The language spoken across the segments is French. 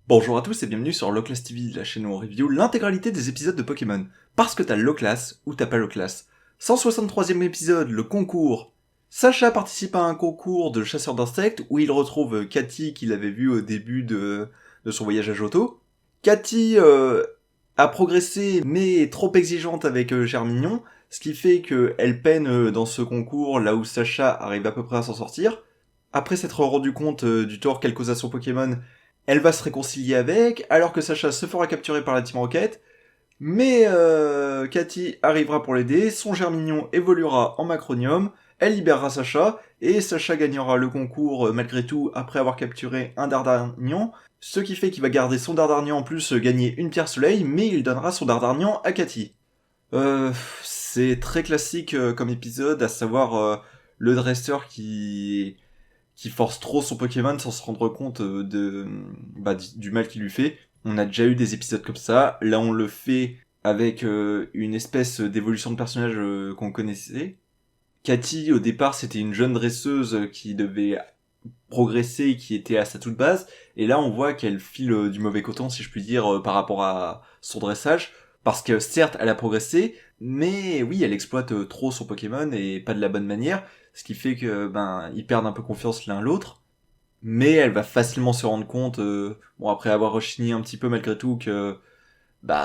Bonjour à tous et bienvenue sur Loclass TV, la chaîne où on review l'intégralité des épisodes de Pokémon. Parce que t'as Loclass ou t'as pas Loclass. 163e épisode, le concours. Sacha participe à un concours de chasseur d'insectes où il retrouve Cathy qu'il avait vu au début de son voyage à Johto. Cathy a progressé mais est trop exigeante avec Germignon, ce qui fait qu'elle peine dans ce concours là où Sacha arrive à peu près à s'en sortir. Après s'être rendu compte du tort qu'elle cause à son Pokémon, elle va se réconcilier avec, alors que Sacha se fera capturer par la Team Rocket. Mais Cathy arrivera pour l'aider, son Germignon évoluera en Macronium, elle libérera Sacha, et Sacha gagnera le concours malgré tout après avoir capturé un Dardarnian, ce qui fait qu'il va garder son Dardarnian en plus gagner une pierre soleil, mais il donnera son Dardarnian à Cathy. C'est très classique comme épisode, à savoir le dresseur qui force trop son Pokémon sans se rendre compte du mal qu'il lui fait. On a déjà eu des épisodes comme ça. Là, on le fait avec une espèce d'évolution de personnage qu'on connaissait. Cathy, au départ, c'était une jeune dresseuse qui devait progresser et qui était à sa toute base. Et là, on voit qu'elle file du mauvais coton, si je puis dire, par rapport à son dressage. Parce que certes, elle a progressé, mais oui, elle exploite trop son Pokémon et pas de la bonne manière. Ce qui fait que ils perdent un peu confiance l'un l'autre. Mais elle va facilement se rendre compte, après avoir rechigné un petit peu malgré tout, que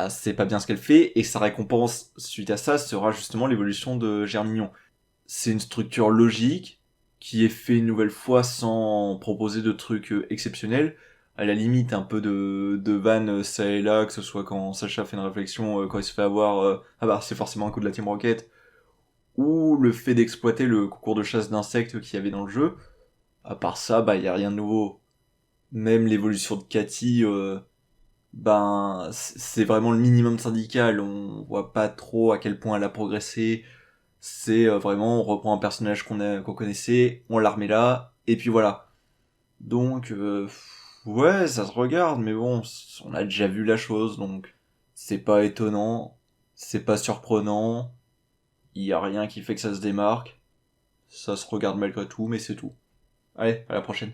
c'est pas bien ce qu'elle fait, et sa récompense suite à ça sera justement l'évolution de Germignon. C'est une structure logique qui est fait une nouvelle fois sans proposer de trucs exceptionnels. À la limite, un peu de vannes ça et là, que ce soit quand Sacha fait une réflexion, quand il se fait avoir, c'est forcément un coup de la Team Rocket, ou le fait d'exploiter le concours de chasse d'insectes qu'il y avait dans le jeu. À part ça, y a rien de nouveau. Même l'évolution de Cathy, c'est vraiment le minimum syndical. On voit pas trop à quel point elle a progressé. C'est vraiment, on reprend un personnage qu'on connaissait, on la remet là, et puis voilà. Donc, ouais, ça se regarde, mais bon, on a déjà vu la chose, donc c'est pas étonnant, c'est pas surprenant, il y a rien qui fait que ça se démarque. Ça se regarde malgré tout, mais c'est tout. Allez, à la prochaine.